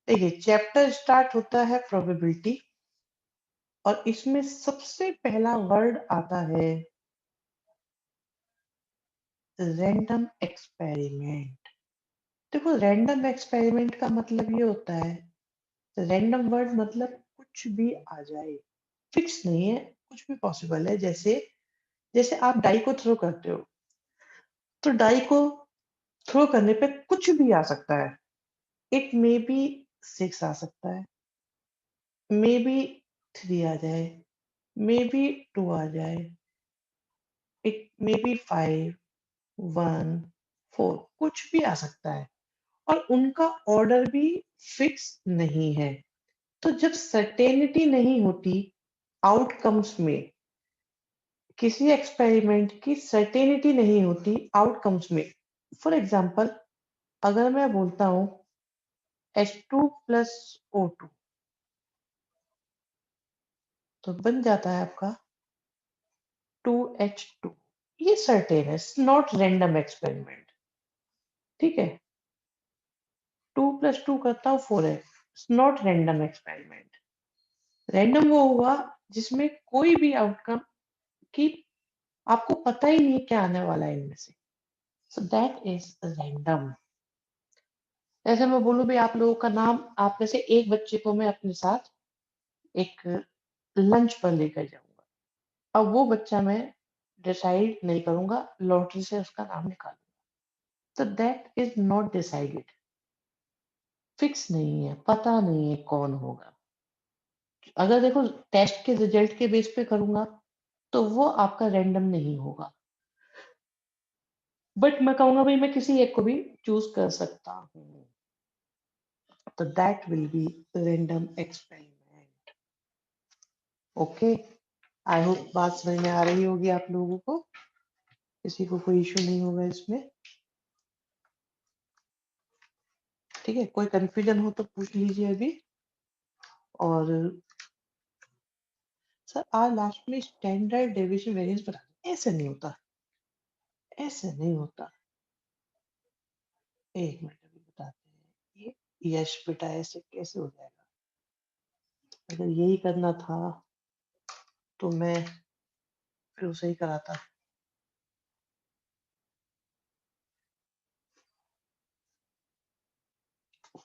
देखिए chapter start होता है प्रोबेबिलिटी और इसमें सबसे पहला वर्ड आता है रैंडम एक्सपेरिमेंट। देखो रैंडम एक्सपेरिमेंट का मतलब ये होता है, रैंडम वर्ड मतलब कुछ भी आ जाए, फिक्स नहीं है, कुछ भी पॉसिबल है। जैसे जैसे आप डाई को थ्रो करते हो, तो डाई को थ्रो करने पे कुछ भी आ सकता है। इट मे बी 6 आ सकता है, मे बी 3 आ जाए, मे बी 2 आ जाए, इट मे बी 5, 1, 4, कुछ भी आ सकता है और उनका ऑर्डर भी फिक्स नहीं है। तो जब सर्टेनिटी नहीं होती आउटकम्स में, किसी एक्सपेरिमेंट की सर्टेनिटी नहीं होती आउटकम्स में। फॉर एग्जाम्पल अगर मैं बोलता हूं H2 प्लस O2 तो बन जाता है आपका 2H2। ये सर्टेन है, नॉट रैंडम एक्सपेरिमेंट। ठीक है, 2 प्लस 2 करता हूँ 4 है, नॉट रैंडम एक्सपेरिमेंट। रैंडम वो हुआ जिसमें कोई भी आउटकम की आपको पता ही नहीं क्या आने वाला है इनमें से, सो दैट इज रैंडम। जैसे मैं बोलूं भाई आप लोगों का नाम, आप में से एक बच्चे को मैं अपने साथ एक लंच पर लेकर जाऊंगा। अब वो बच्चा मैं डिसाइड नहीं करूंगा, लॉटरी से उसका नाम निकालूंगा, तो that is not decided, fix नहीं है, पता नहीं है कौन होगा। अगर देखो टेस्ट के रिजल्ट के बेस पे करूंगा तो वो आपका रैंडम नहीं होगा, बट मैं कहूंगा भाई मैं किसी एक को भी चूज कर सकता हूँ, तो that will be random experiment. Okay, I hope बात समझ में आ रही होगी आप लोगों को, किसी को कोई इशू नहीं होगा इसमें। ठीक है, कोई कंफ्यूजन हो तो पूछ लीजिए अभी। और सर आज लास्ट में स्टैंडर्ड डेविएशन वेरिएंस बता, ऐसे नहीं होता, ऐसे नहीं होता। एक मिनट अभी बताते हैं ये। यश बेटा ऐसे कैसे हो जाएगा? अगर यही करना था तो मैं फिर उसे ही कराता।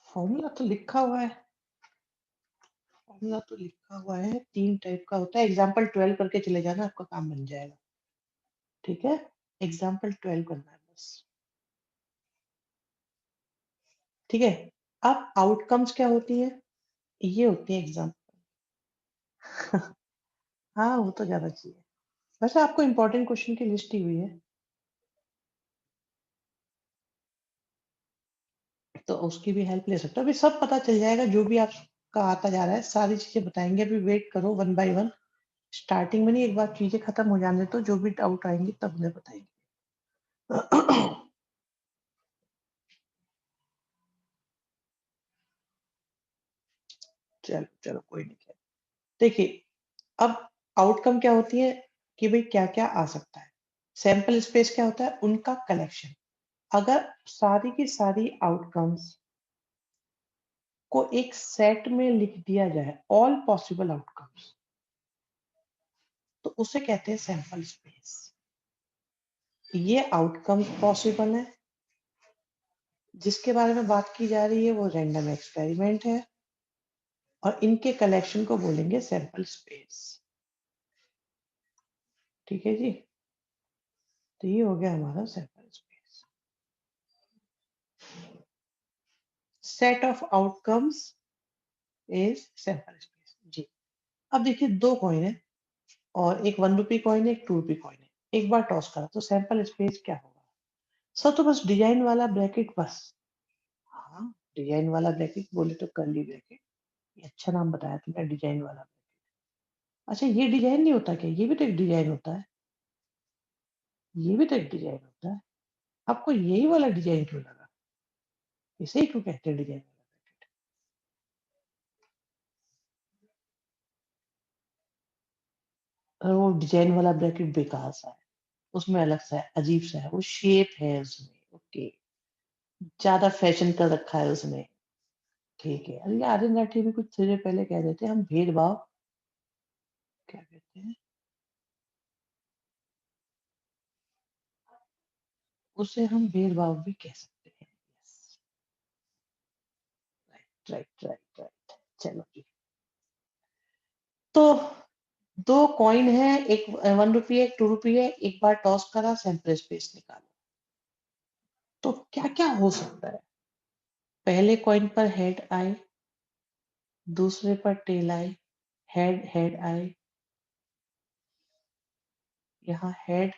फॉर्मूला तो लिखा हुआ है, फॉर्मूला तो लिखा हुआ है, 3 टाइप का होता है। एग्जाम्पल 12 करके चले जाना, आपका काम बन जाएगा। ठीक है, एग्जाम्पल 12 करना है बस। ठीक है, अब आउटकम्स क्या होती है? ये होती है एग्जाम्पल। हाँ वो तो ज्यादा चाहिए। वैसे आपको इंपॉर्टेंट क्वेश्चन की लिस्ट ही हुई है, तो उसकी भी हेल्प ले सकते हो। अभी सब पता चल जाएगा, जो भी आपका आता जा रहा है सारी चीजें बताएंगे। अभी वेट करो, वन बाय वन, स्टार्टिंग में नहीं, एक बार चीजें खत्म हो जाने तो जो भी डाउट आएंगे तब उन्हें बताएंगे। चलो चलो कोई नहीं। देखिए अब आउटकम क्या होती है कि भाई क्या क्या आ सकता है। सैंपल स्पेस क्या होता है? उनका कलेक्शन। अगर सारी की सारी आउटकम्स को एक सेट में लिख दिया जाए, ऑल पॉसिबल आउटकम्स, तो उसे कहते हैं सैंपल स्पेस। ये आउटकम्स पॉसिबल है, जिसके बारे में बात की जा रही है वो रैंडम एक्सपेरिमेंट है, और इनके कलेक्शन को बोलेंगे सैंपल स्पेस। ठीक है जी, तो ये हो गया हमारा sample space. Set of outcomes is sample space जी। अब देखिए दो कॉइन है, और एक 1 रुपी कॉइन है, एक 2 रुपी कॉइन है। एक बार टॉस करा तो सैंपल स्पेस क्या होगा? सर तो बस डिजाइन वाला ब्रैकेट बस। हाँ, डिजाइन वाला ब्रैकेट बोले तो कर्ली ब्रैकेट, ये अच्छा नाम बताया तुमने, डिजाइन वाला। अच्छा ये डिजाइन नहीं होता क्या? ये भी तो एक डिजाइन होता है, ये भी तो एक डिजाइन होता है। आपको यही वाला डिजाइन क्यों लगा? इसे ही क्यों कहते हैं डिजाइन वाला ब्रैकेट? और वो डिजाइन वाला ब्रैकेट बेकार सा है, उसमें अलग सा है, अजीब सा है, वो शेप है उसमें। ओके, ज्यादा फैशन कर रखा है उसने। ठीक है। अरे आर्यन राठी भी कुछ देर पहले कह रहे थे हम भेदभाव क्या कहते हैं, उसे हम भेदभाव भी कह सकते हैं। Yes, right right right right. चलो जी। तो 2 कॉइन है, एक 1 रुपी है, एक 2 रुपी है, एक बार टॉस करा, सैंपल स्पेस निकालो। तो क्या-क्या हो सकता है? पहले कॉइन पर हेड आए, दूसरे पर टेल आए, हेड हेड आए, यहाँ हेड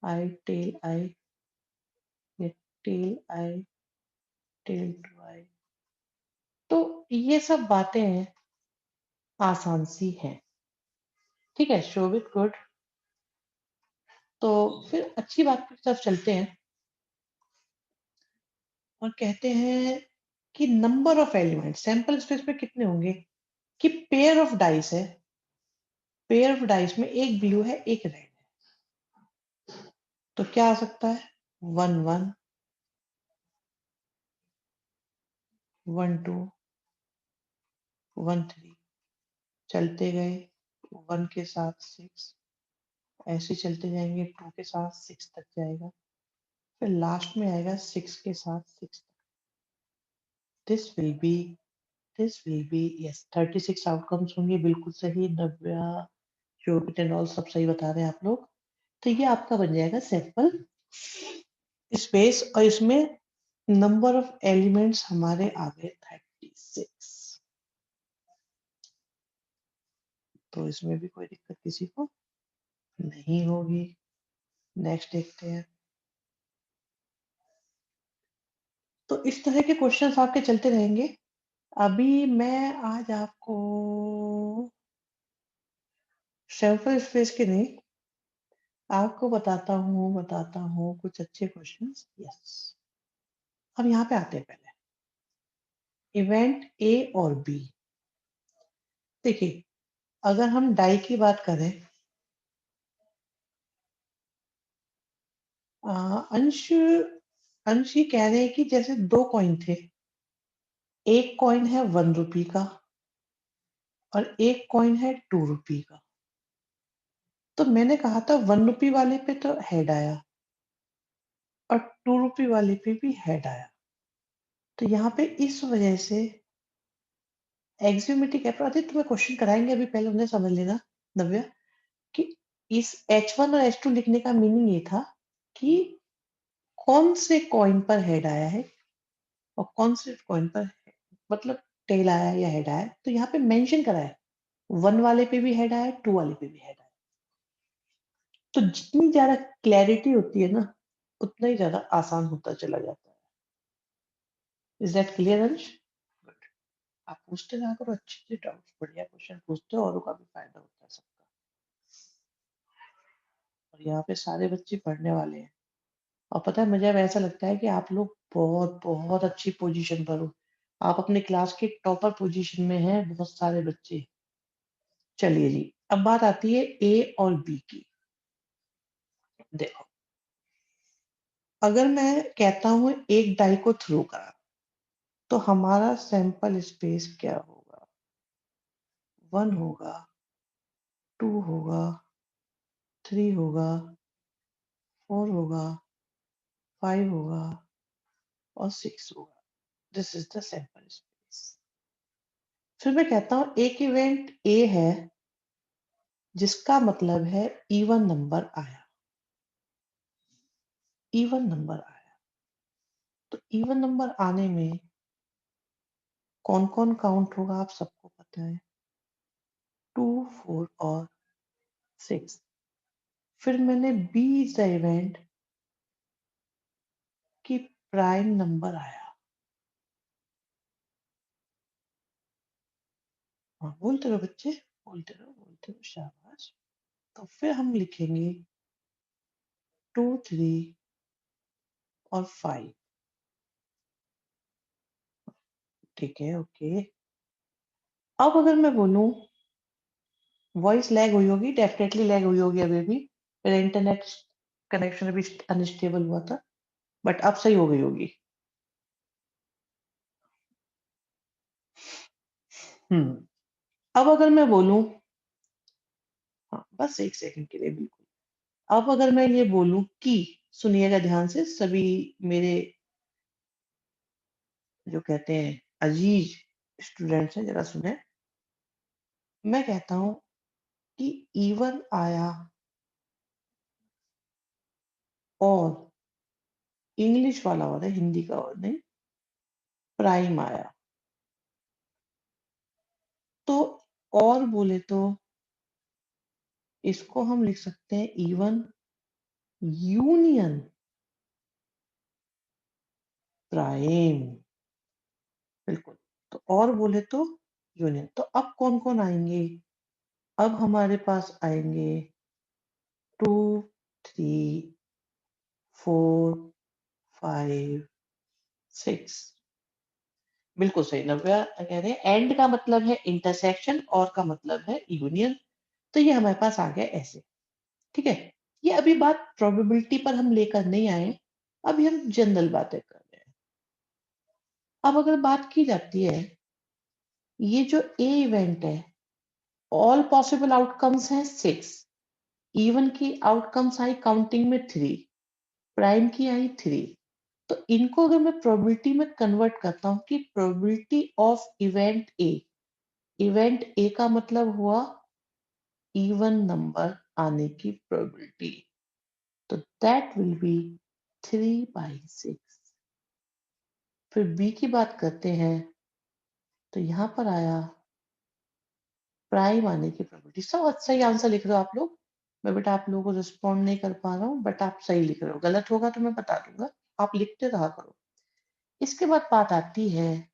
आए, टेल आए, ये टेल आए, टेल 2 आए। तो ये सब बातें हैं, आसान सी हैं। ठीक है, शोभित गुड। तो फिर अच्छी बात की तरफ चलते हैं और कहते हैं कि number of element sample space में कितने होंगे? कि पेयर ऑफ डाइस है, पेयर ऑफ डाइस में एक ब्लू है, एक रेड है। तो क्या आ सकता है? 1 1 1 2 1 3, चलते गए 1 के साथ 6, ऐसे चलते जाएंगे 2 के साथ 6 तक जाएगा, फिर लास्ट में आएगा 6 के साथ 6 तक। This will be this will be yes 36 outcomes होंगे, बिल्कुल सही। नव्या, शोभित एंड ऑल सब सही बता रहे हैं आप लोग। तो ये आपका बन जाएगा सैंपल स्पेस और इसमें नंबर ऑफ एलिमेंट्स हमारे आ गए 36। तो इसमें भी कोई दिक्कत किसी को नहीं होगी। नेक्स्ट देखते हैं। तो इस तरह के क्वेश्चंस आपके चलते रहेंगे। अभी मैं आज आपको सैंपल स्पेस के नहीं, आपको बताता हूँ कुछ अच्छे क्वेश्चंस। यस, अब यहाँ पे आते हैं पहले इवेंट ए और बी। देखिए, अगर हम डाई की बात करें, अंश अंश ये कह रहे हैं कि जैसे 2 कॉइन थे, एक कॉइन है 1 रुपी का और एक कॉइन है 2 रुपी का। तो मैंने कहा था 1 रुपी वाले पे तो हेड आया और 2 रुपी वाले पे भी हेड आया। तो यहाँ पे इस वजह से एक्सियोमेटिक अपराधित तुम्हें क्वेश्चन कराएंगे, अभी पहले उन्हें समझ लेना नव्या, कि इस H1 और H2 लिखने का मीनिंग ये था कि कौन से कॉइन पर हेड आया है और कौन से कॉइन पर मतलब टेल आया है या हेड आया है। तो यहाँ पे मेंशन करा है 1 वाले पे भी हेड आया है, 2 वाले पे भी हेड आया है। तो जितनी ज्यादा क्लैरिटी होती है ना, उतना ही ज्यादा आसान होता चला जाता है। इज दैट क्लियर अंश? गुड। आप पूछते रहा करो अच्छे अच्छे डाउट्स, बढ़िया क्वेश्चन पूछते हो, औरों का भी फायदा होता है सबका। और यहाँ पे सारे बच्चे पढ़ने वाले हैं। और पता है मुझे अब ऐसा लगता है कि आप लोग बहुत बहुत अच्छी पोजीशन पर हो। आप अपने क्लास के टॉपर पोजीशन में हैं, बहुत सारे बच्चे। चलिए जी, अब बात आती है ए और बी की। देखो, अगर मैं कहता हूं एक डाई को थ्रो करा, तो हमारा सैंपल स्पेस क्या होगा? 1 होगा, 2 होगा, 3 होगा, 4 होगा, 5 होगा और 6 होगा। This is the sample space. फिर मैं कहता हूं एक इवेंट ए है जिसका मतलब है इवन नंबर आया, इवन नंबर आया। तो इवन नंबर आने में कौन कौन काउंट होगा आप सबको पता है, 2 4 और 6। फिर मैंने बी इज द इवेंट की प्राइम नंबर आया। हाँ, बोलते रहो बच्चे, बोलते रहो, शाबाश। तो फिर हम लिखेंगे 2 3 और 5। ठीक है, ओके। अब अगर मैं बोलूं, वॉइस लैग हुई होगी, डेफिनेटली लैग हुई होगी अभी भी, मेरा इंटरनेट कनेक्शन अभी अनस्टेबल हुआ था, बट अब सही हो गई होगी। अब अगर मैं बोलूं, हाँ बस एक सेकंड के लिए, बिल्कुल। अब अगर मैं ये बोलूं कि, सुनिएगा ध्यान से सभी मेरे जो कहते हैं अजीज स्टूडेंट्स हैं, जरा सुने। मैं कहता हूं कि इवन आया और इंग्लिश वाला वर्ड है, हिंदी का वर्ड नहीं, प्राइम आया, तो और बोले तो इसको हम लिख सकते हैं इवन यूनियन प्राइम। बिल्कुल। तो और बोले तो यूनियन। तो अब कौन कौन आएंगे? अब हमारे पास आएंगे 2, 3, 4, 5, 6। बिल्कुल सही नव्या कह रहे हैं, एंड का मतलब है इंटरसेक्शन और का मतलब है यूनियन। तो ये हमारे पास आ गया ऐसे। ठीक है। ये अभी बात प्रोबेबिलिटी पर हम लेकर नहीं आए, अभी हम जनरल बातें कर रहे हैं। अब अगर बात की जाती है, ये जो ए इवेंट है, ऑल पॉसिबल आउटकम्स हैं 6, इवन की आउटकम्स आई काउंटिंग में 3, प्राइम की आई 3। तो इनको अगर मैं प्रोबेबिलिटी में कन्वर्ट करता हूं कि प्रोबेबिलिटी ऑफ इवेंट ए का मतलब हुआ इवन नंबर आने की प्रोबेबिलिटी, तो दैट विल बी 3/6। फिर बी की बात करते हैं, तो यहां पर आया प्राइम आने की प्रोबेबिलिटी। सब अच्छा ही आंसर लिख रहे हो आप लोग। मैं बेटा आप लोगों को रिस्पॉन्ड नहीं कर पा रहा हूँ, बट आप सही लिख रहे हो। गलत होगा तो मैं बता दूंगा, आप लिखते रहा करो। इसके बाद बात आती है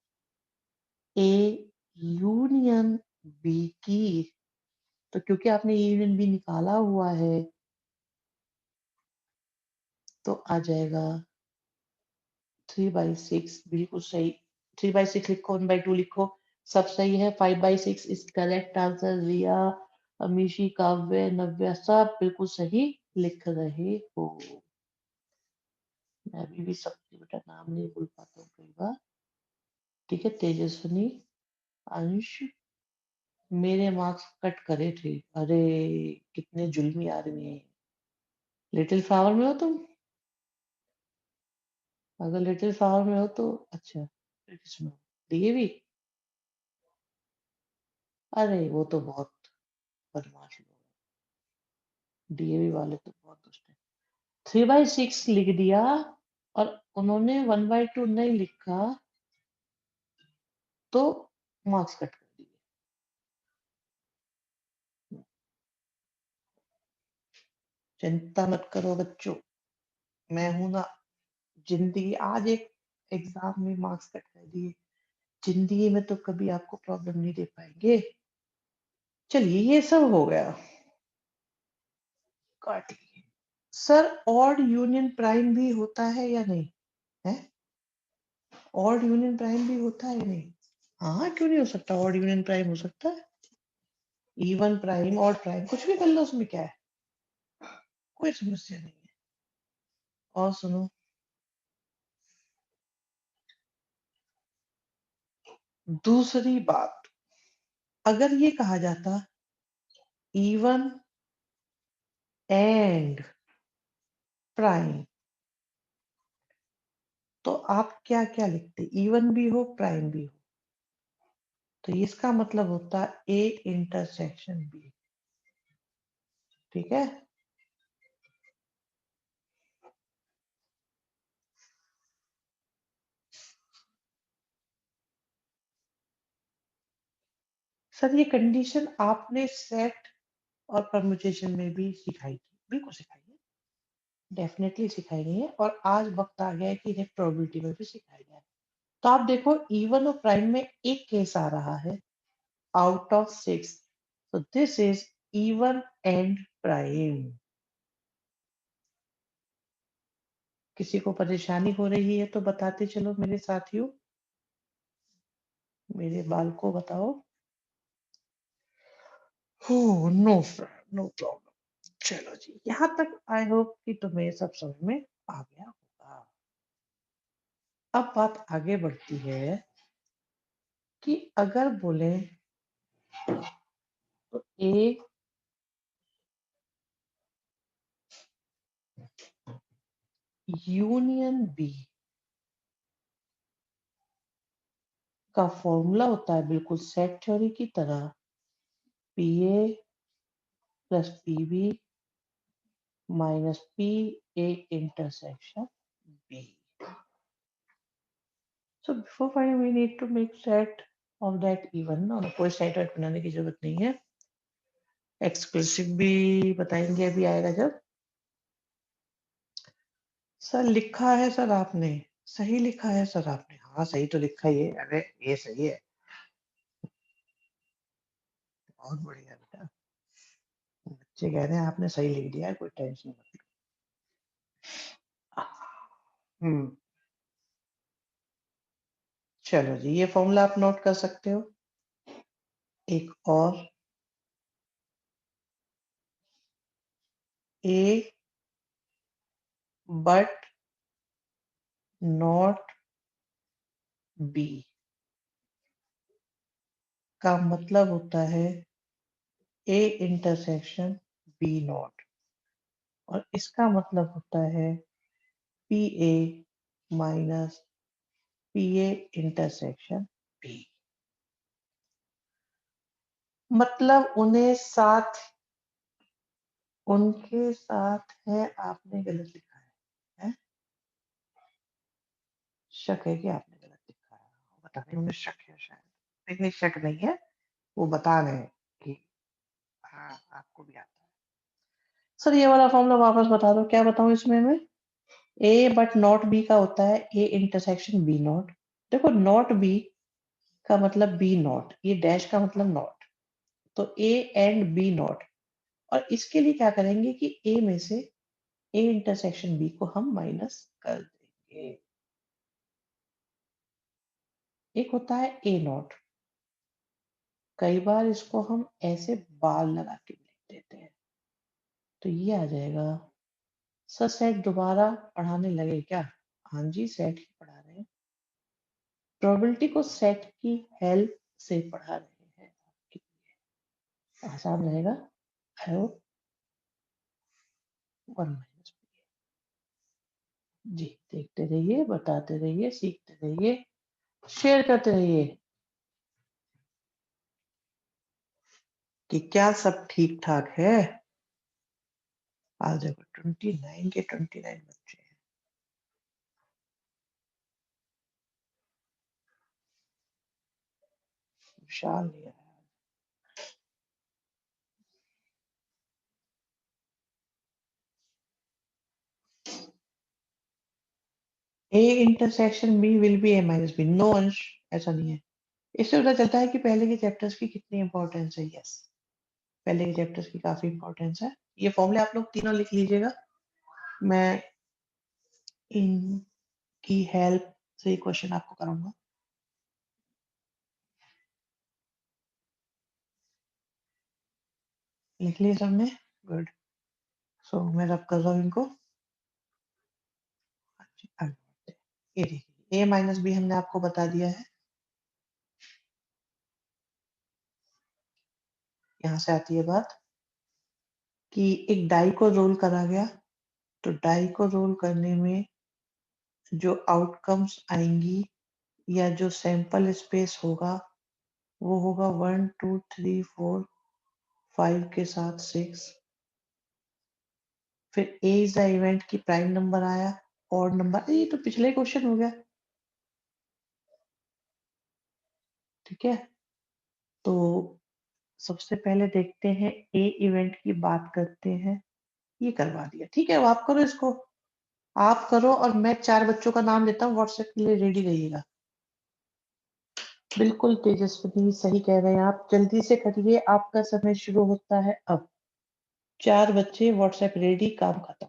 ए यूनियन बी की। तो क्योंकि आपने ए यूनियन बी निकाला हुआ है, तो आ जाएगा 3/6। बिल्कुल सही। 3/6 लिखो, 1/2 लिखो, सब सही है। 5/6 इज करेक्ट आंसर। रिया, अमीशी, काव्य, नव्या सब बिल्कुल सही लिख रहे हो। मैं अभी भी सबके बेटा नाम नहीं भूल पाता हूँ कई बार। ठीक है। तेजस्वनी, अंश, मेरे मार्क्स कट करे थे। अरे कितने जुल्मी आदमी है। लिटिल फ्लावर में हो तुम? अगर लिटिल फ्लावर में हो तो अच्छा, फिर किसमें हो? डीएवी? अरे वो तो बहुत बदमाश लोग हैं, डीएवी वाले तो बहुत दुष्ट हैं। 3/6 लिख दिया और उन्होंने 1/2 नहीं लिखा, तो मार्क्स कट कर दिए। चिंता मत करो बच्चों, मैं हूं ना। जिंदगी आज एक एग्जाम में मार्क्स कट कर दिए, जिंदगी में तो कभी आपको प्रॉब्लम नहीं दे पाएंगे। चलिए ये सब हो गया, काट लिए। सर ऑड यूनियन प्राइम भी होता है या नहीं है? ऑड यूनियन प्राइम भी होता है या नहीं? हाँ क्यों नहीं हो सकता, ऑड यूनियन प्राइम हो सकता है। इवन प्राइम और प्राइम कुछ भी कर लो, उसमें क्या है, कोई समस्या नहीं है। और सुनो, दूसरी बात, अगर ये कहा जाता इवन एंड प्राइम, तो आप क्या क्या लिखते? इवन भी हो प्राइम भी हो, तो इसका मतलब होता ए इंटरसेक्शन बी। ठीक है। सर ये कंडीशन आपने सेट और परमुटेशन में भी सिखाई थी, बिल्कुल सिखाई है, डेफिनेटली सिखाई गई है, और आज वक्त आ गया है कि इन्हें प्रोबेबिलिटी में भी सिखाया जाए। तो आप देखो इवन और प्राइम में एक केस आ रहा है out of 6, so this is even and prime। किसी को परेशानी हो रही है तो बताते चलो मेरे साथियों, मेरे बाल को बताओ। हो, नो नो प्रॉब्लम। चलो जी, यहाँ तक आई होप कि तुम्हें ये सब समझ में आ गया होगा। अब बात आगे बढ़ती है कि अगर बोले तो ए यूनियन बी का फॉर्मूला होता है बिल्कुल सेट थ्योरी की तरह, P A plus P B minus P A intersection B. So before finding, we need to make set of that even. ना कोई सेट वेट बनाने की जरूरत नहीं है. एक्सक्लूसिव भी बताएंगे अभी आएगा जब. सर लिखा है सर आपने, सही लिखा है सर आपने. हाँ सही तो लिखा ही है. अरे ये सही है, बहुत बढ़िया बेटा. बच्चे कह रहे हैं आपने सही लिख दिया है, कोई टेंशन मत लो. हम्म चलो जी, ये फॉर्मूला आप नोट कर सकते हो. एक और, ए बट नॉट बी का मतलब होता है ए इंटरसेक्शन बी नॉट, और इसका मतलब होता है P A minus P A intersection B. मतलब उनके साथ है, आपने गलत लिखा है? शक है कि आपने गलत लिखा है. बता रहे हैं, उन्हें शक है शायद. नहीं शक नहीं है, वो बता रहे हैं कि हाँ आपको भी आता है. सर ये वाला फॉर्मूला वापस बता दो, क्या बताऊं इसमें मैं. ए बट नॉट बी का होता है ए इंटरसेक्शन बी नॉट. देखो नॉट बी का मतलब बी नॉट, ये डैश का मतलब नॉट, तो ए एंड बी नॉट. और इसके लिए क्या करेंगे कि ए में से ए इंटरसेक्शन बी को हम माइनस कर देंगे. एक होता है ए नॉट, कई बार इसको हम ऐसे बार लगा के भी लिख देते हैं, तो ये आ जाएगा. सर सेट दोबारा पढ़ाने लगे क्या? हाँ जी सेट ही पढ़ा रहे हैं. प्रोबेबिलिटी को सेट की हेल्प से पढ़ा रहे हैं आपके लिए, आसान रहेगा. I hope. वन माइनस जी, देखते रहिए, बताते रहिए, सीखते रहिए, शेयर करते रहिए कि क्या सब ठीक ठाक है. आज देखो 29 के 29 बच्चे हैं. विशाल नहीं आया. A intersection B will be A minus B. No Ansh, ऐसा नहीं है. इससे पता चलता है कि पहले के चैप्टर्स की कितनी इंपॉर्टेंस है. यस, पहले के चैप्टर्स की काफी इंपॉर्टेंस है. ये फॉर्मूले आप लोग तीनों लिख लीजिएगा, मैं इनकी हेल्प से क्वेश्चन आपको कराऊंगा. लिख लिए सबने? गुड. सो मैं रब कर रहा हूँ इनको. ये देखिए ए माइनस बी हमने आपको बता दिया है. यहाँ से आती है बात कि एक डाई को रोल करा गया, तो डाई को रोल करने में जो आउटकम्स आएंगी या जो सैंपल स्पेस होगा वो होगा 1 2 3 4 5 के साथ 6. फिर ए इज द इवेंट की प्राइम नंबर आया, ऑड नंबर. ये तो पिछले क्वेश्चन हो गया. ठीक है, तो सबसे पहले देखते हैं ए इवेंट की बात करते हैं. ये करवा दिया, ठीक है. अब आप करो इसको, आप करो, और मैं 4 बच्चों का नाम लेता हूँ, व्हाट्सएप के लिए रेडी रहिएगा. बिल्कुल तेजस्विनी, सही कह रहे हैं आप. जल्दी से करिए, आपका समय शुरू होता है अब. 4 बच्चे, व्हाट्सएप रेडी, काम खत्म.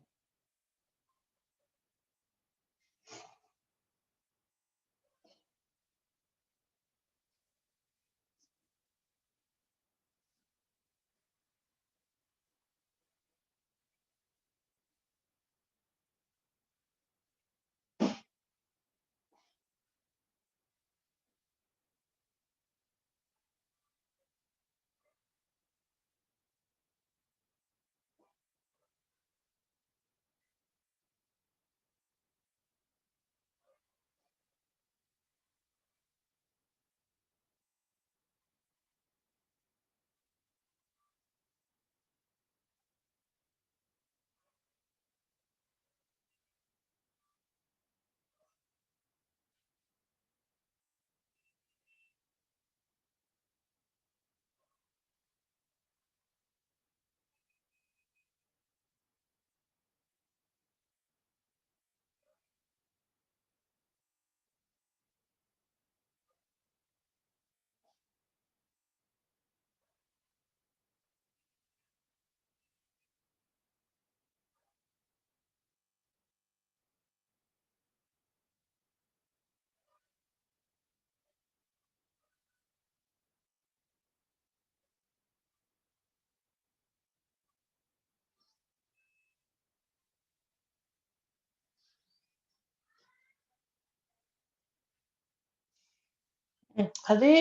अरे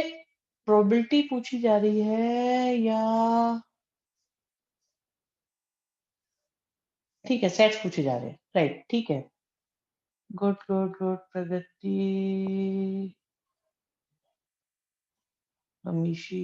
प्रोबेबिलिटी पूछी जा रही है या ठीक है, सेट्स पूछे जा रहे हैं। राइट, ठीक है। गुड, गुड, गुड प्रगति, अमीशी।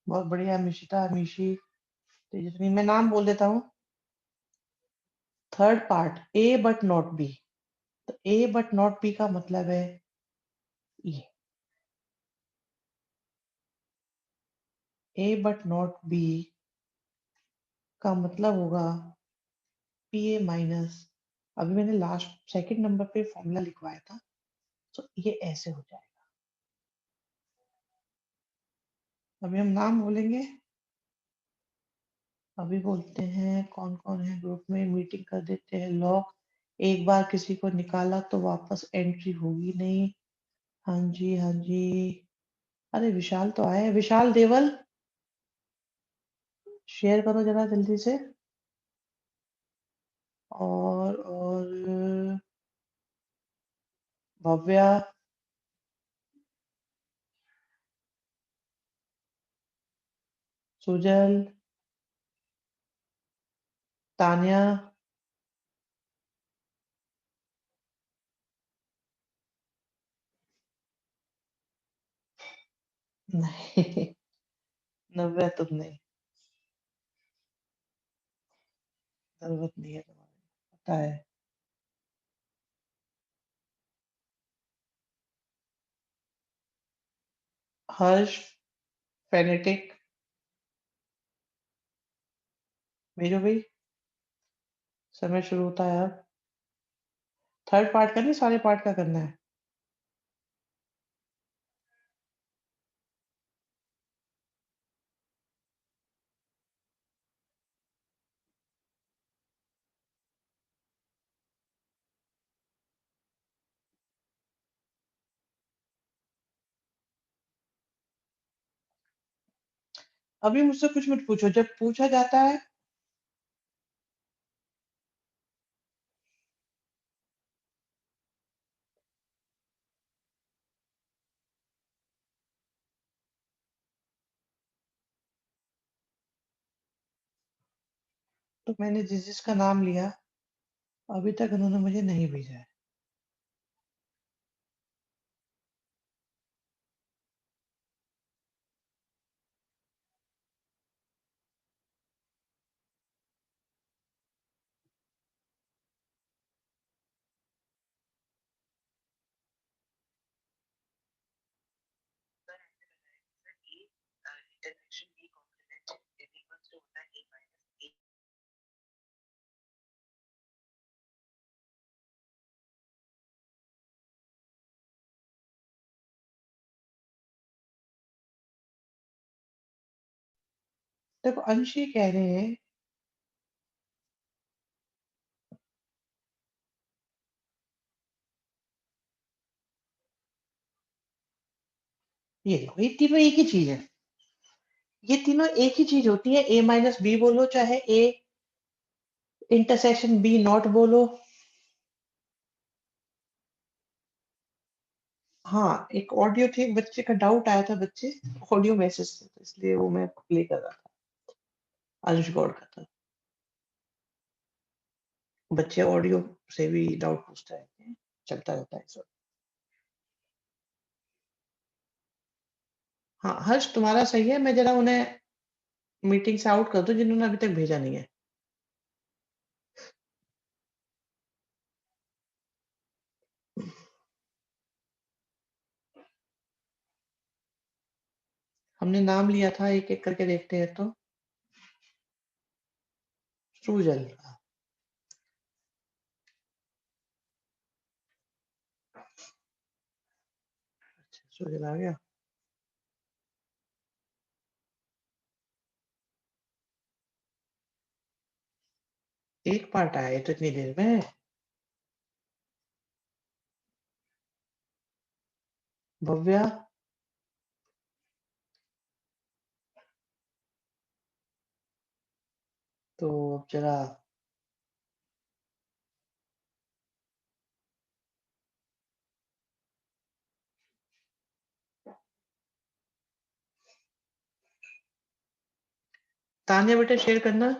बहुत बढ़िया अमीशिता, अमीशी, तेजस्वी। मैं नाम बोल देता हूँ। Third part, A but not be. तो ए बट नॉट बी का मतलब है ये, ए बट नॉट बी का मतलब होगा पी ए माइनस। अभी मैंने लास्ट सेकंड नंबर पे फॉर्मूला लिखवाया था, तो ये ऐसे हो जाएगा। अभी हम नाम बोलेंगे। अभी बोलते हैं कौन कौन है ग्रुप में, मीटिंग कर देते हैं लॉक। एक बार किसी को निकाला तो वापस एंट्री होगी नहीं। हाँ जी, हाँ जी। अरे विशाल तो आए हैं। विशाल देवल, शेयर करो जरा जल्दी से। और भव्या, सुजल, तान्या। नहीं, नव्या तुम नहीं, जरूरत नहीं है तुम्हारी, पता है। हर्ष, फेनेटिक, मेजो भाई। समय शुरू होता है अब। थर्ड पार्ट का नहीं, सारे पार्ट का करना है। अभी मुझसे कुछ मत पूछो, जब पूछा जाता है। तो मैंने जिस जिसका नाम लिया, अभी तक उन्होंने मुझे नहीं भेजा है। देखो अंश ये कह रहे हैं, ये देखो ये तीनों एक ही चीज है। ये तीनों एक ही चीज होती है, ए माइनस बी बोलो चाहे ए इंटरसेक्शन बी नॉट बोलो। हाँ, एक ऑडियो थी, एक बच्चे का डाउट आया था, बच्चे ऑडियो मैसेज से, तो इसलिए वो मैं प्ले कर रहा था। अंश गौड़ का था। बच्चे ऑडियो से भी डाउट पूछते रहते हैं, चलता रहता है सब। हाँ हर्ष, तुम्हारा सही है। मैं जरा उन्हें मीटिंग से आउट कर दो जिन्होंने अभी तक भेजा नहीं है। हमने नाम लिया था, एक-एक करके देखते हैं तो। सृजल। अच्छा, सृजल आ गया। एक पार्ट आया है तो इतनी देर में। भव्या। तो अब जरा तान्या बेटा शेयर करना।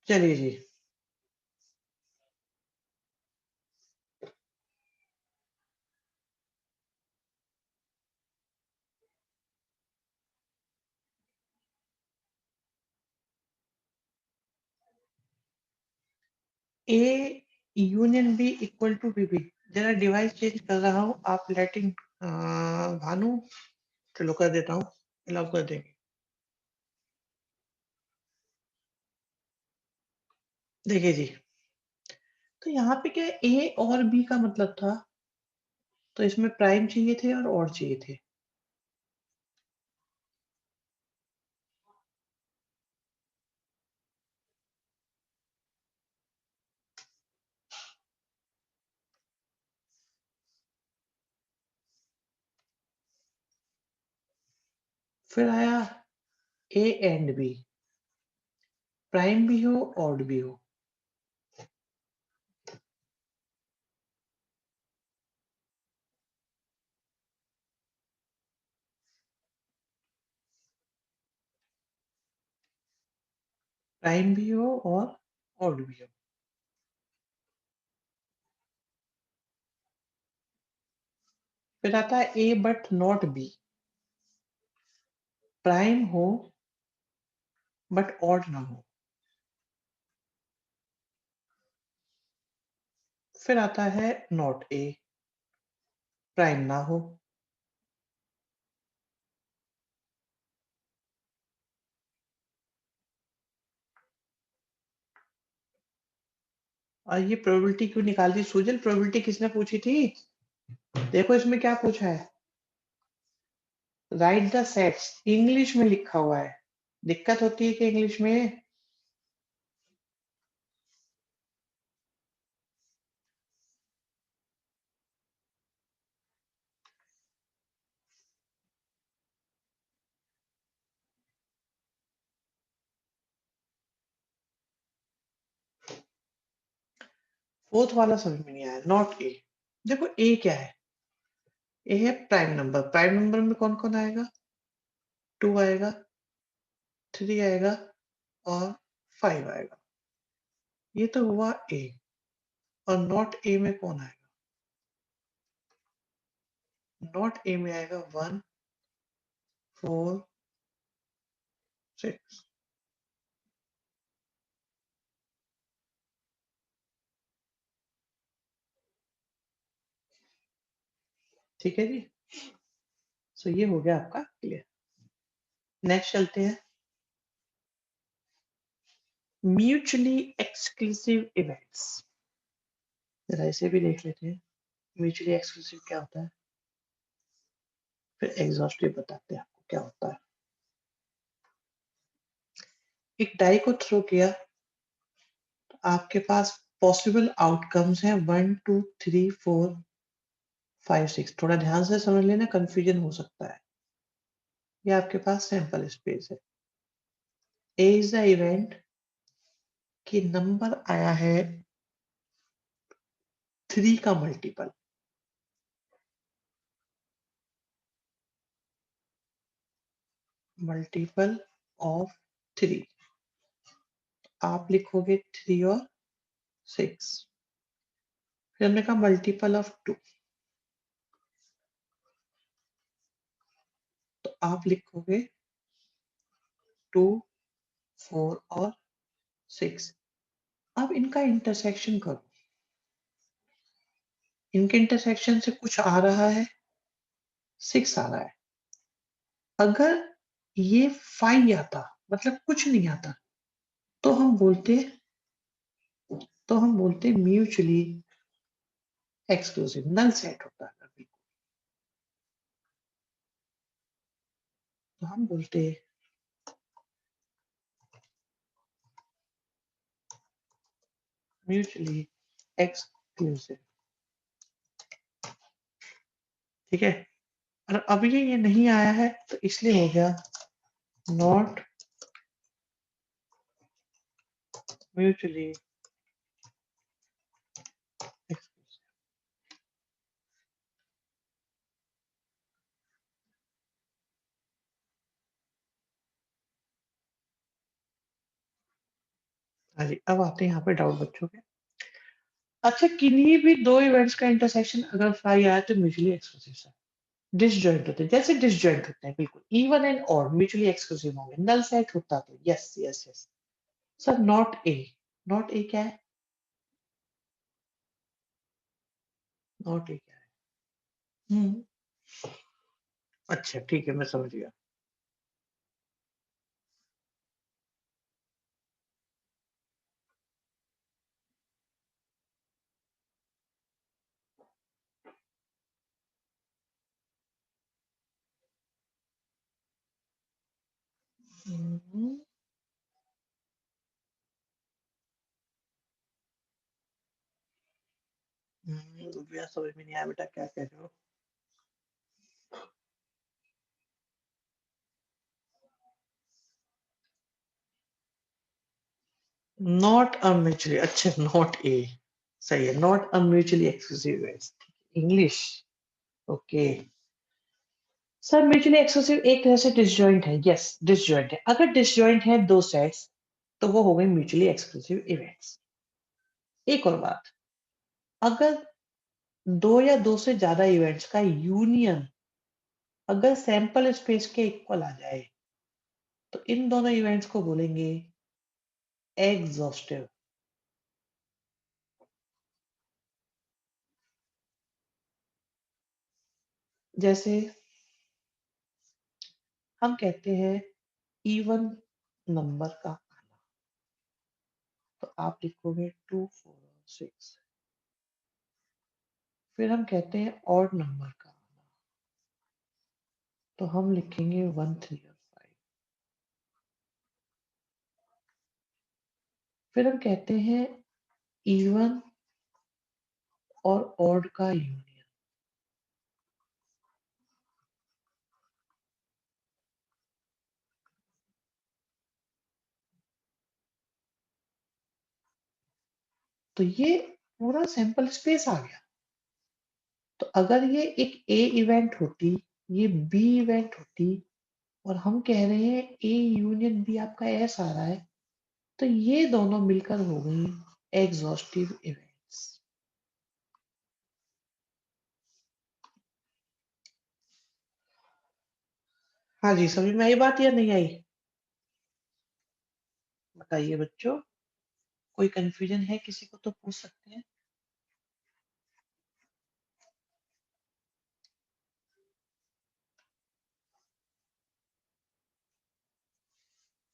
चलिए जी। A union B equal to B B. जरा डिवाइस चेंज कर रहा हूँ, आप लेटिंग भानु। चलो कर देता हूँ, अलाउ कर देंगे। देखिए जी, तो यहाँ पे क्या ए और बी का मतलब था, तो इसमें प्राइम चाहिए थे और ऑड चाहिए थे। फिर आया ए एंड बी, प्राइम भी हो ऑड भी हो। प्राइम भी हो और ऑड भी हो। फिर आता है ए बट नॉट बी, प्राइम हो बट ऑड ना हो। फिर आता है नॉट ए, प्राइम ना हो। और ये प्रोबेबिलिटी क्यों निकाल दी सुजल? प्रोबेबिलिटी किसने पूछी थी? देखो इसमें क्या पूछा है, राइट द सेट्स, इंग्लिश में लिखा हुआ है। दिक्कत होती है कि इंग्लिश में। फोर्थ वाला समझ में नहीं आया, नॉट ए। देखो ए क्या है, ए है प्राइम नंबर। प्राइम नंबर में कौन कौन आएगा? 2 आएगा, 3 आएगा और 5 आएगा। ये तो हुआ ए। और नॉट ए में कौन आएगा? नॉट ए में आएगा 1, 4, 6। ठीक है जी, सो ये हो गया आपका क्लियर। नेक्स्ट चलते हैं, म्यूचुअली एक्सक्लूसिव इवेंट्स। जरा इसे भी देख लेते हैं, म्यूचुअली एक्सक्लूसिव क्या होता है, फिर एग्जॉस्टिव बताते हैं आपको क्या होता है। एक डाई को थ्रो किया, आपके पास पॉसिबल आउटकम्स हैं 1, 2, 3, 4, 5 6 थोड़ा ध्यान से समझ लेना, कंफ्यूजन हो सकता है। ये आपके पास सैंपल स्पेस है। ए इज द इवेंट कि नंबर आया है 3 का मल्टीपल। मल्टीपल ऑफ 3, आप लिखोगे 3 और 6। फिर हमने कहा मल्टीपल ऑफ 2, तो आप लिखोगे 2 4 और 6। अब इनका इंटरसेक्शन करो, इनके इंटरसेक्शन से कुछ आ रहा है, 6 आ रहा है। अगर ये 5 आता, मतलब कुछ नहीं आता, तो हम बोलते म्यूचुअली एक्सक्लूसिव, नल सेट होता है अभी। तो हम बोलते म्यूचुअली एक्सक्लूसिव। ठीक है, और अब ये नहीं आया है तो इसलिए हो गया नॉट म्यूचुअली एक्सक्लूसिव। हाँ जी, अब आते हैं यहाँ पे डाउट बच्चों के। अच्छा, किन्हीं भी दो इवेंट्स का इंटरसेक्शन अगर 5 आया तो म्यूचुअली एक्सक्लूसिव है, डिसजॉइंट होते हैं, जैसे डिसजॉइंट होते हैं, बिल्कुल even and odd mutually exclusive होंगे, नल सेट होता तो yes yes yes. Sir not a, not a क्या है? नॉट ए क्या है? हम्म, अच्छा ठीक है, मैं समझ गया। हम्म, भैया समझ में नहीं आया बेटा, क्या कह रहे हो? नॉट अ म्यूचुअली, अच्छा नॉट ए सही है, not a mutually exclusive English. Okay sir, mutually exclusive एक तरह से डिसजॉइंट है, यस डिसजॉइंट है। अगर डिसजॉइंट है दो सेट्स तो वो हो गए म्यूचुअली एक्सक्लूसिव इवेंट्स। एक और बात, अगर दो या दो से ज्यादा इवेंट्स का यूनियन अगर सैंपल स्पेस के इक्वल आ जाए तो इन दोनों इवेंट्स को बोलेंगे एग्जॉस्टिव। जैसे हम कहते हैं इवन नंबर का आना, तो आप लिखोगे 2 4 और 6। फिर हम कहते हैं ऑड नंबर का आना, तो हम लिखेंगे 1 3 और 5। फिर हम कहते हैं इवन और ऑड का यूनियन, तो ये पूरा सैंपल स्पेस आ गया। तो अगर ये एक ए इवेंट होती, ये बी इवेंट होती, और हम कह रहे हैं ए यूनियन बी आपका एस आ रहा है, तो ये दोनों मिलकर हो गई एग्जॉस्टिव इवेंट्स। हाँ जी, समझ में आई बात या नहीं आई? बताइए बच्चों, कोई कंफ्यूजन है किसी को तो पूछ सकते हैं।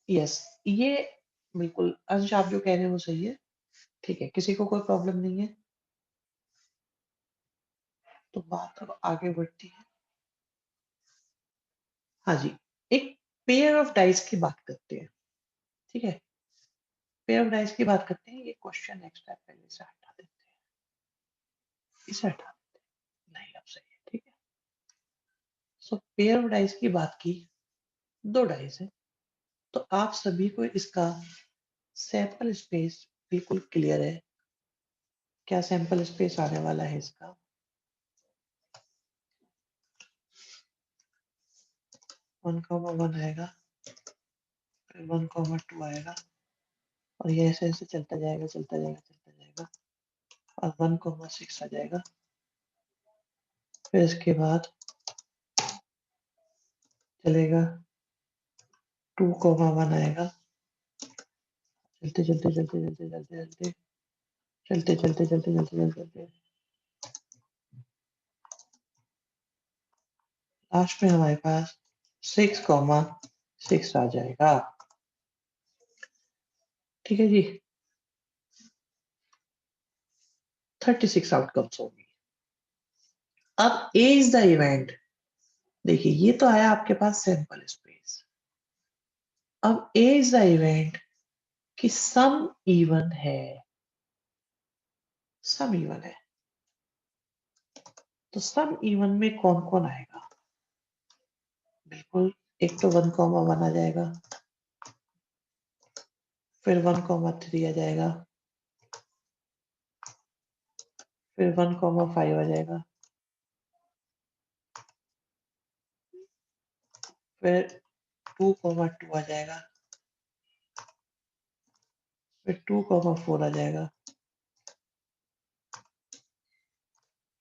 यस, ये बिल्कुल अंश आप जो कह रहे हैं वो सही है। ठीक है, किसी को कोई प्रॉब्लम नहीं है, तो बात अब आगे बढ़ती है। हाँ जी, एक पेयर ऑफ डाइस की बात करते हैं। ठीक है, पेयर ऑफ डाइस की बात करते हैं। ये क्वेश्चन नेक्स्ट है, पहले से हटा देते हैं, इसे हटा नहीं। आप सही है, ठीक है। सो पेयर ऑफ डाइस की बात की, 2 डाइस है, तो आप सभी को इसका सैंपल स्पेस बिल्कुल क्लियर है। क्या सैंपल स्पेस आने वाला है इसका? 1,1 आएगा, फिर 1,2 आएगा, और ये ऐसे ऐसे चलता जाएगा, चलता जाएगा, चलता जाएगा, और 1,6 आ जाएगा। फिर इसके बाद चलेगा 2,1 आएगा, चलते चलते चलते चलते चलते चलते चलते चलते चलते चलते चलते लास्ट में हमारे पास 6,6 आ जाएगा। ठीक है जी, 36 आउटकम्स होंगी। अब ए इज द इवेंट, देखिए ये तो आया आपके पास सैंपल स्पेस। अब ए इज द इवेंट कि सम इवन है, सम इवन है, तो सम इवन में कौन कौन आएगा? बिल्कुल, एक तो 1,1 आ जाएगा, फिर 1,3 आ जाएगा, फिर 1,5 आ जाएगा, फिर 2,2 आ जाएगा, फिर 2,4 आ जाएगा,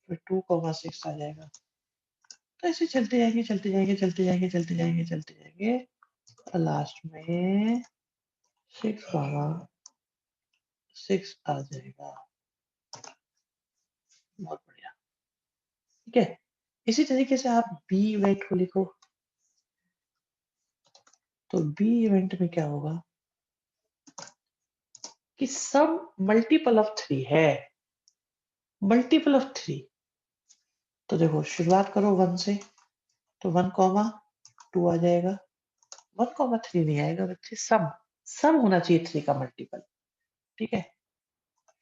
फिर 2,6 आ जाएगा। तो ऐसे चलते जाएंगे, चलते जाएंगे, चलते जाएंगे, चलते जाएंगे, चलते जाएंगे, और लास्ट में 6,6 आ जाएगा। बहुत बढ़िया, ठीक है। इसी तरीके से आप बी इवेंट को लिखो, तो बी इवेंट में क्या होगा कि सम मल्टीपल ऑफ 3 है, मल्टीपल ऑफ 3। तो देखो शुरुआत करो 1 से, तो 1,2 आ जाएगा, 1,3 नहीं आएगा बच्चे, सम सम होना चाहिए 3 का मल्टीपल, ठीक है।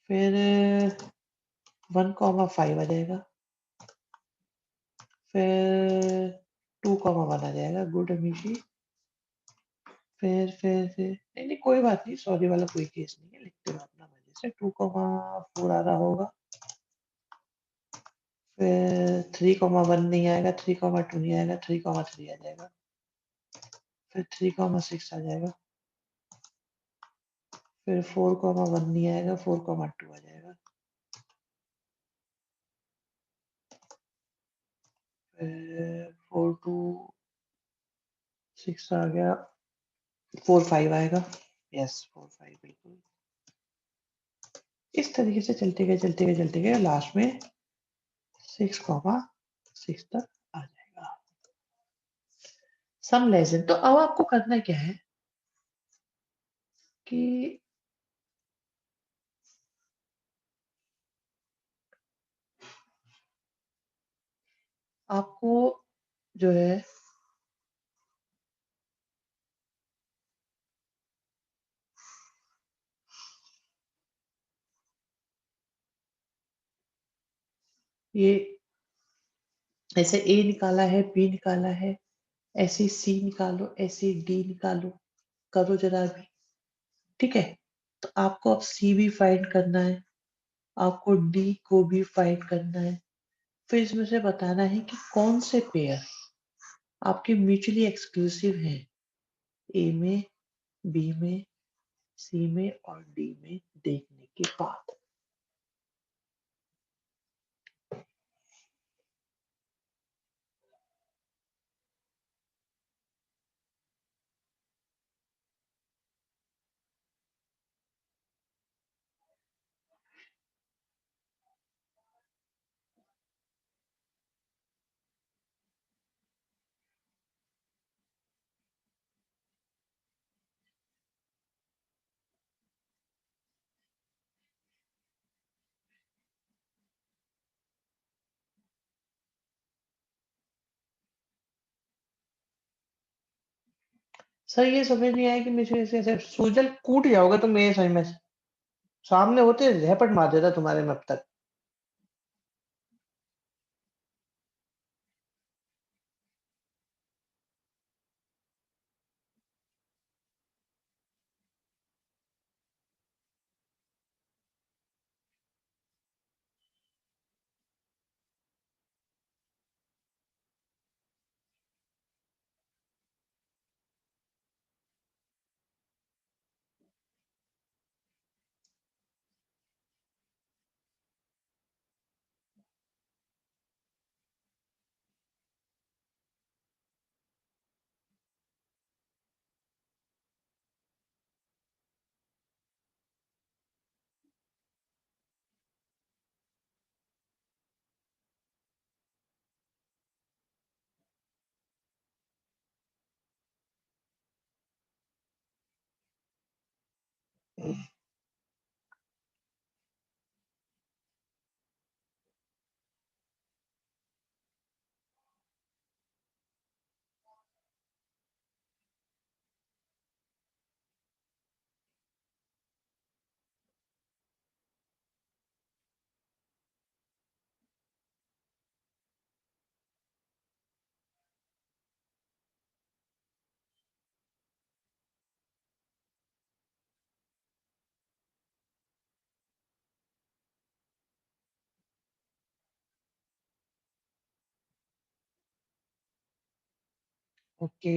फिर 1,5 आ जाएगा, फिर 2,1 आ जाएगा, गुड अमीशी। फिर नहीं नहीं कोई बात नहीं, सॉरी वाला कोई केस नहीं है, लिखते रहो अपना मजे से। 2,4 आ रहा होगा, फिर 3,1 नहीं आएगा, 3,2 नहीं आएगा, 3,3 आ जाएगा, फिर 3,6 आ जाएगा, फिर 4,1 नहीं आएगा, 4,2 आ जाएगा, फिर 4,2,6 आ गया, 4,5 आएगा, यस 4,5 बिल्कुल। इस तरीके से चलते गए चलते गए चलते गए, लास्ट में 6,6 तक आ जाएगा। सम लेसन, तो अब आपको करना क्या है कि आपको जो है ये ऐसे ए निकाला है, बी निकाला है, ऐसे सी निकालो, ऐसे डी निकालो, करो जरा भी, ठीक है। तो आपको अब सी भी फाइंड करना है, आपको डी को भी फाइंड करना है, फिर इसमें से बताना है कि कौन से पेयर आपके म्यूचुअली एक्सक्लूसिव हैं, ए में, बी में, सी में और डी में देखने के बाद। सर ये समझ नहीं आया कि मुझे ऐसे ऐसे सूजल कूट जाओगे तो मेरे समझ में सामने होते झपट मार देता तुम्हारे में अब तक। Okay.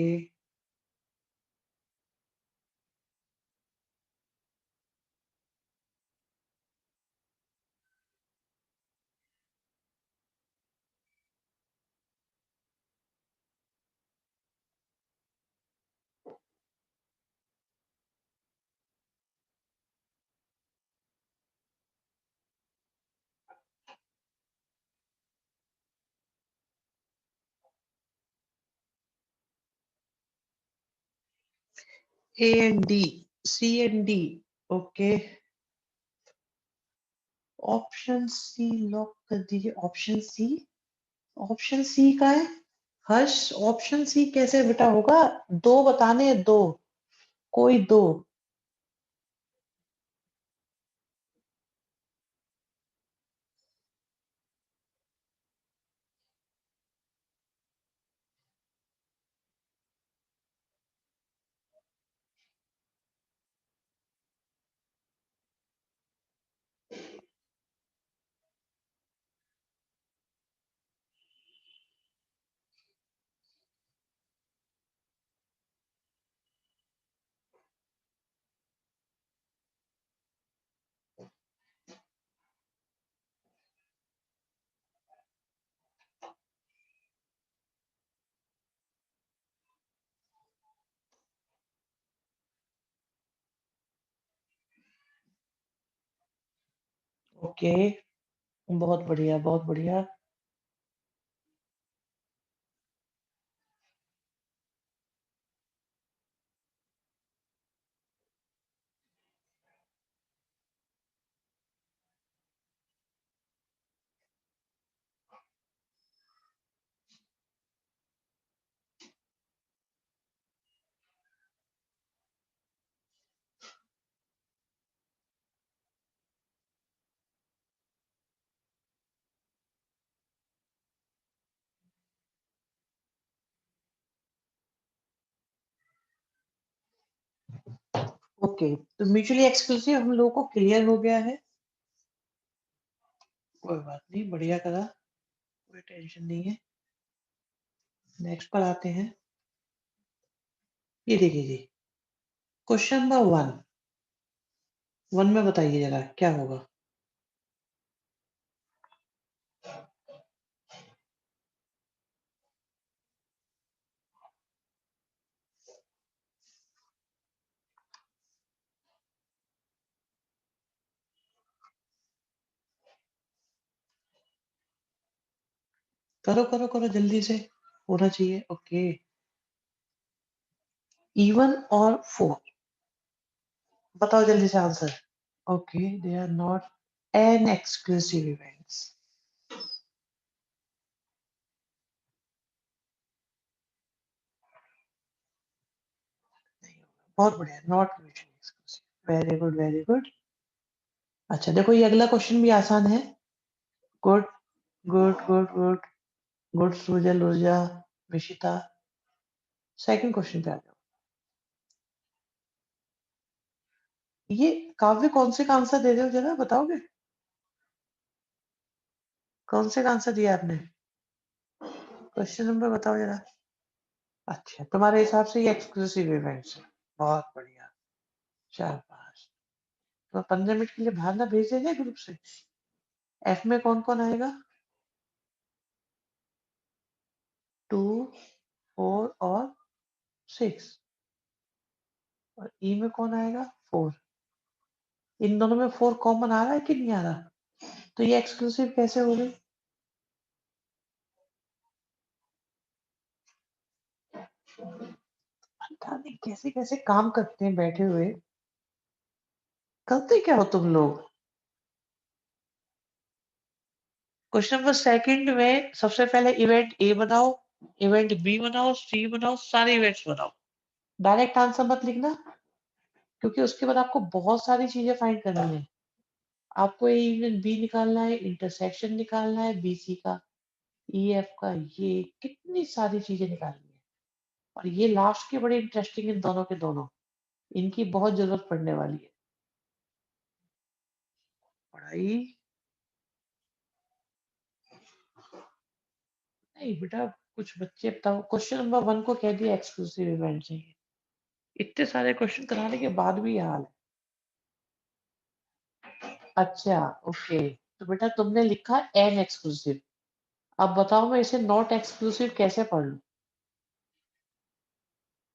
A and D, C and D. Okay, option C lock कर दीजिए। ऑप्शन सी, ऑप्शन सी का है। हर्ष, ऑप्शन सी कैसे बेटा होगा? दो बताने हैं, दो, कोई दो। ओके, बहुत बढ़िया, बहुत बढ़िया। ओके, तो म्यूचुअली एक्सक्लूसिव हम लोगों को क्लियर हो गया है। कोई बात नहीं, बढ़िया करा, कोई टेंशन नहीं है। नेक्स्ट पर आते हैं। ये देखिए जी, क्वेश्चन नंबर वन। वन में बताइए जरा क्या होगा। करो करो करो, जल्दी से होना चाहिए। ओके, इवन और फोर, बताओ जल्दी से answer. Okay, they are not an exclusive events. बहुत बढ़िया, not mutually exclusive. Very good, very good. अच्छा देखो, ये अगला क्वेश्चन भी आसान है। Good, good good good, good Srijal Urja, Vishita. Second question पे आ जाओ। ये काव्य कौन से का आंसर दे रहे हो जरा बताओगे? कौन से का आंसर दिया आपने? क्वेश्चन नंबर बताओ जरा। अच्छा, तुम्हारे हिसाब से ये एक्सक्लूसिव इवेंट्स है। बहुत बढ़िया, शाबाश। तो 15 मिनट के लिए बाहर ना भेज देंगे ग्रुप से। एफ में कौन कौन आएगा? 2, 4 और 6। और ई में कौन आएगा? 4। इन दोनों में 4 कॉमन आ रहा है कि नहीं आ रहा? तो ये एक्सक्लूसिव कैसे हो गई? पता नहीं कैसे कैसे काम करते हैं बैठे हुए। करते क्या हो तुम लोग? क्वेश्चन नंबर सेकंड में सबसे पहले इवेंट ए बनाओ, इवेंट बी बनाओ, सी बनाओ, सारे इवेंट्स बनाओ। डायरेक्ट आंसर मत लिखना, क्योंकि उसके बाद आपको बहुत सारी चीजें फाइंड करनी है। आपको ए इवेंट बी निकालना है, इंटरसेक्शन निकालना है बीसी का, ई एफ का, ये कितनी सारी चीजें निकालनी है। और ये लास्ट के बड़े इंटरेस्टिंग इन दोनों के दोनों, इनकी बहुत जरूरत पड़ने वाली है। पढ़ाई नहीं बेटा, कुछ बच्चे बताओ, क्वेश्चन नंबर 1 को कह दिया एक्सक्लूसिव इवेंट चाहिए। इतने सारे क्वेश्चन कराने के बाद भी ये हाल है। अच्छा, ओके। तो बेटा तुमने लिखा एन एक्सक्लूसिव। अब बताओ मैं इसे नॉट एक्सक्लूसिव कैसे पढ़ लूँ?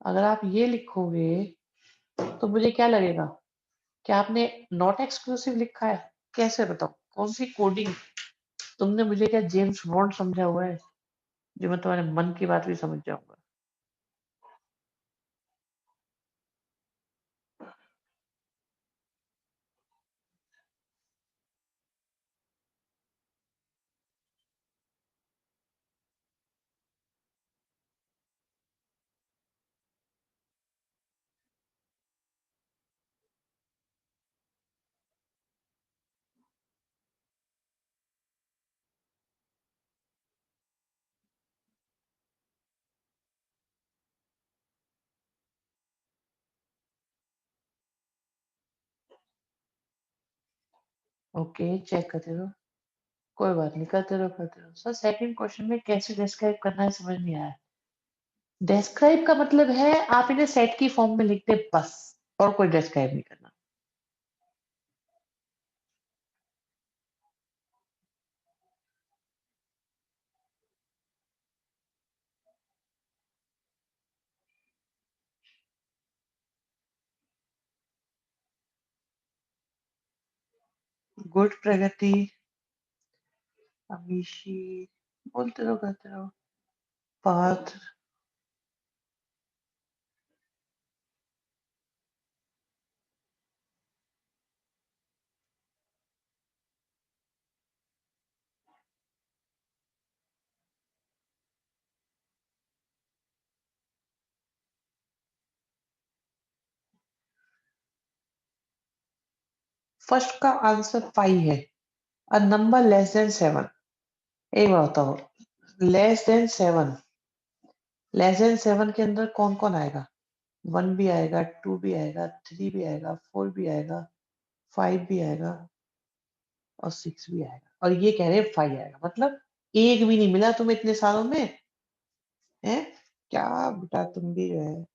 अगर आप ये लिखोगे तो मुझे क्या लगेगा? क्या आपने नॉट एक्सक्लूसिव लिखा है? कैसे बताओ? कौन सी कोडिंग? तुमने मुझे क्या जेम्स बॉन्ड समझा हुआ है, जो मैं तुम्हारे मन की बात भी समझ जाऊँगा? ओके, चेक करते रहो। कोई बात नहीं, करते रहो, करते रहो। सर सेकंड क्वेश्चन में कैसे डिस्क्राइब करना है समझ नहीं आया। डिस्क्राइब का मतलब है आप इन्हें सेट की फॉर्म में लिख दे बस, और कोई डिस्क्राइब नहीं करना। गुड प्रगति, अमीशी, बोलते रहो, करते रहो। पाथ, फर्स्ट का आंसर 5 है। A number less than 7। एक बात बताओ, लेस देन 7, लेस देन 7 के अंदर कौन कौन आएगा? 1 भी आएगा, 2 भी आएगा, 3 भी आएगा, 4 भी आएगा, 5 भी आएगा और 6 भी आएगा, और ये कह रहे हैं 5 आएगा। मतलब एक भी नहीं मिला तुम्हें इतने सालों में? है क्या बेटा, तुम भी जो है।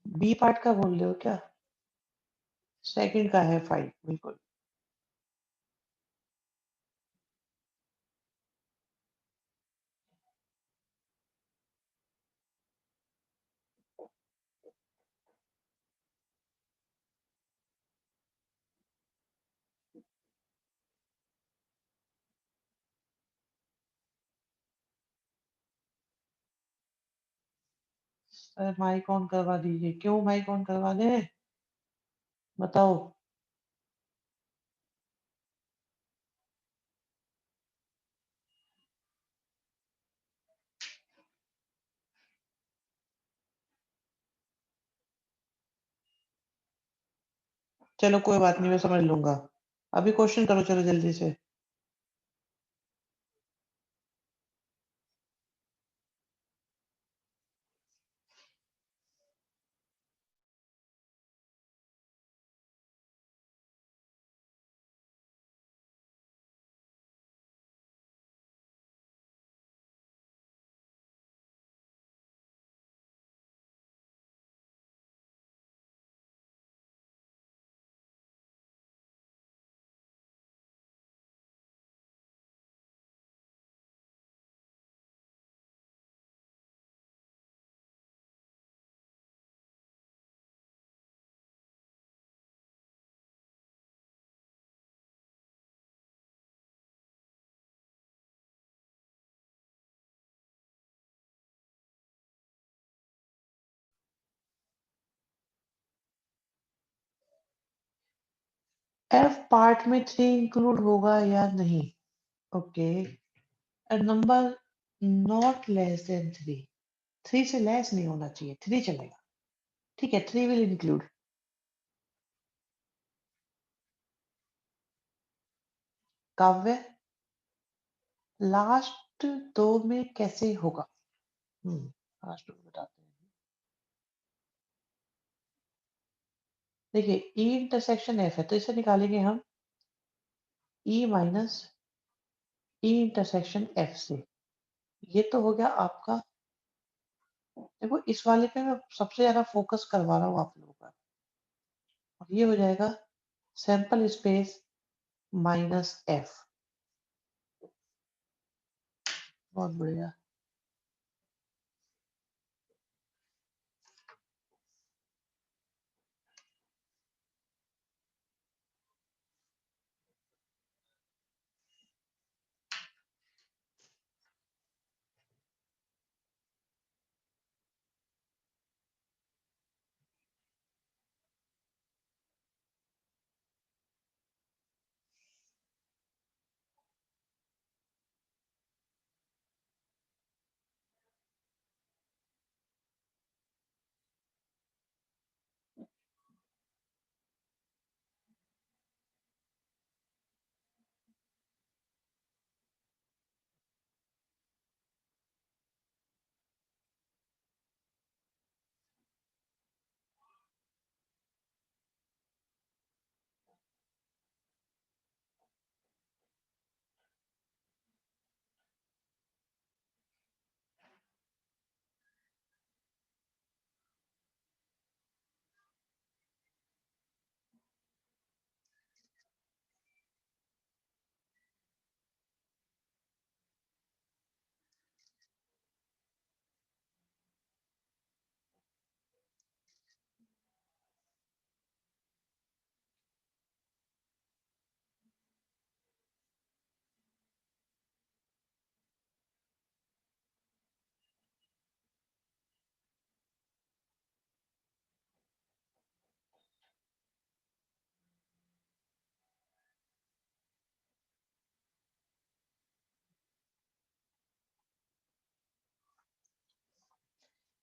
बी पार्ट का बोल रहे हो क्या? सेकंड का है 5, बिल्कुल। सर माइक ऑन करवा दीजिए। क्यों माइक ऑन करवा दें? बताओ। चलो कोई बात नहीं, मैं समझ लूंगा। अभी क्वेश्चन करो, चलो जल्दी से। एफ पार्ट में 3 इंक्लूड होगा या नहीं? Okay. A number not less than 3। 3 से लेस नहीं होना चाहिए, 3 चलेगा। ठीक है, 3 विल इंक्लूड। काव्य, लास्ट लास्ट 2 में कैसे होगा? लास्ट 2 बताते हैं। देखिए E इंटरसेक्शन F है तो इसे निकालेंगे हम E minus E intersection F से। ये तो हो गया आपका। देखो इस वाले पे मैं सबसे ज़्यादा फोकस करवा रहा हूँ आप लोगों का। और ये हो जाएगा सैंपल स्पेस माइनस F। बहुत बढ़िया।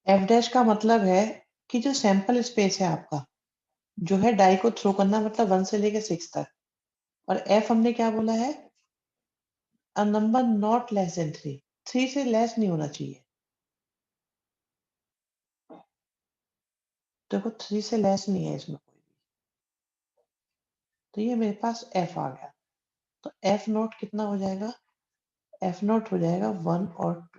F डैश का मतलब है कि जो सैंपल स्पेस है आपका, जो है डाई को थ्रो करना मतलब 1 से लेके 6 तक। और F हमने क्या बोला है? A number not less than 3। 3 से लेस नहीं होना चाहिए। देखो 3 से लेस नहीं है इसमें कोई भी। तो ये मेरे पास F आ गया। तो F नॉट कितना हो जाएगा? F नॉट हो जाएगा 1 और 2।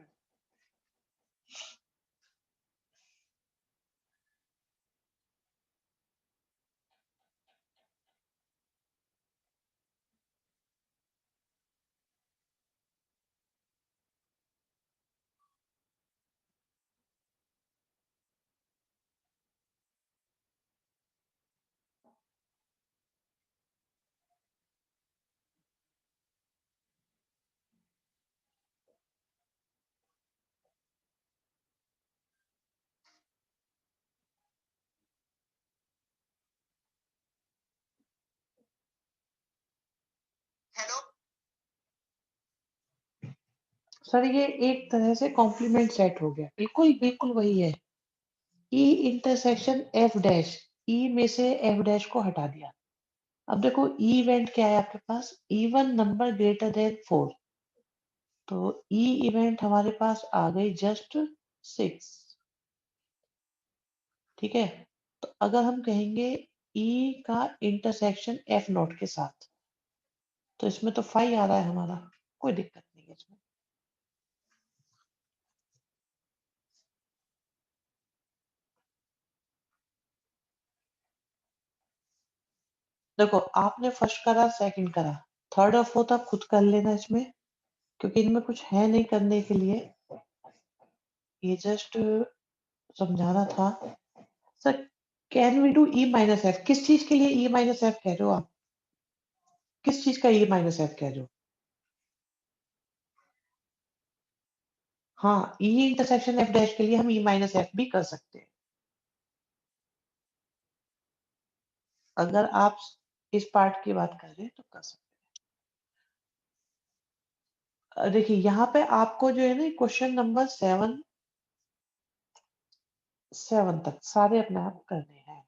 सर ये एक तरह से कॉम्प्लीमेंट सेट हो गया। बिल्कुल, बिल्कुल वही है। E intersection F dash, E में से F डैश को हटा दिया। अब देखो E इवेंट क्या है आपके पास? Even number greater than 4। तो E इवेंट हमारे पास आ गई जस्ट 6। ठीक है? तो अगर हम कहेंगे E का इंटरसेक्शन F नॉट के साथ, तो इसमें तो 5 आ रहा है हमारा। कोई दिक्कत नहीं है इसमें। देखो आपने फर्स्ट करा, सेकंड करा, थर्ड और फोर्थ आप खुद कर लेना इसमें, क्योंकि इनमें कुछ है नहीं करने के लिए। ये जस्ट समझाना था। Sir can we do E minus F? किस चीज के लिए E माइनस एफ कह रहे हो आप? किस चीज का E माइनस एफ कह रहे हो? हाँ, E इंटरसेक्शन F डैश के लिए हम E माइनस एफ भी कर सकते हैं। अगर आप इस पार्ट की बात कर रहे हैं तो कर सकते हैं। देखिए यहाँ पे आपको जो है ना क्वेश्चन नंबर 7 तक सारे अपने आप करने हैं।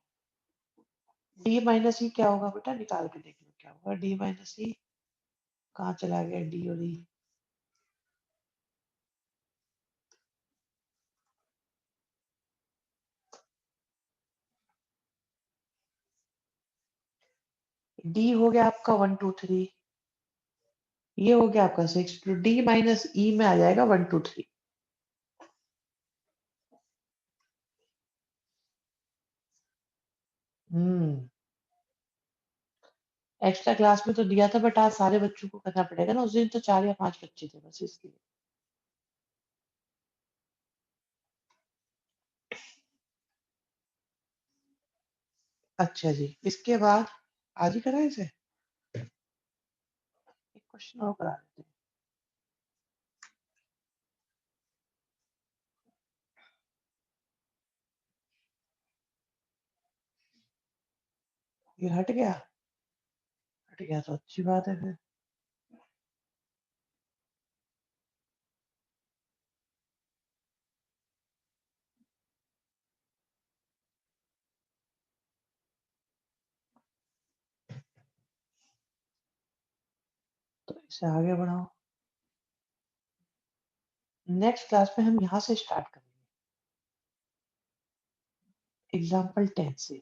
डी माइनस ई क्या होगा बेटा? निकाल के देख लो क्या होगा। डी माइनस ई कहाँ चला गया? डी और ई। डी हो गया आपका 1 2 3, ये हो गया आपका 6, तो डी माइनस ई में आ जाएगा 1 2 3। हम्म। एक्स्ट्रा क्लास में तो दिया था, बट आज सारे बच्चों को करना पड़ेगा ना, उस दिन तो 4 या 5 बच्चे थे बस इसलिए। अच्छा जी, इसके बाद आज ही कराए इसे, एक क्वेश्चन और करा देते हैं। ये हट गया तो अच्छी बात है फिर। तो इसे आगे बढ़ाओ। नेक्स्ट क्लास में हम यहाँ से स्टार्ट करेंगे, एग्जाम्पल 10 से।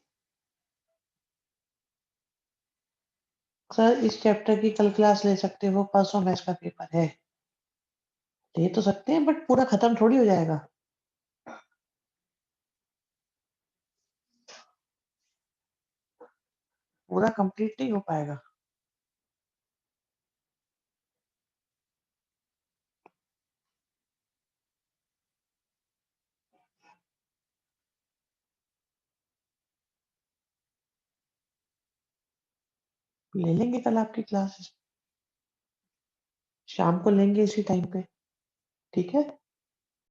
सर इस चैप्टर की कल क्लास ले सकते हो, परसों मैथ्स का पेपर है। ले तो सकते हैं, बट पूरा खत्म थोड़ी हो जाएगा। पूरा कंप्लीट नहीं हो पाएगा। ले लेंगे कल आपकी क्लास, शाम को लेंगे इसी टाइम पे, ठीक है।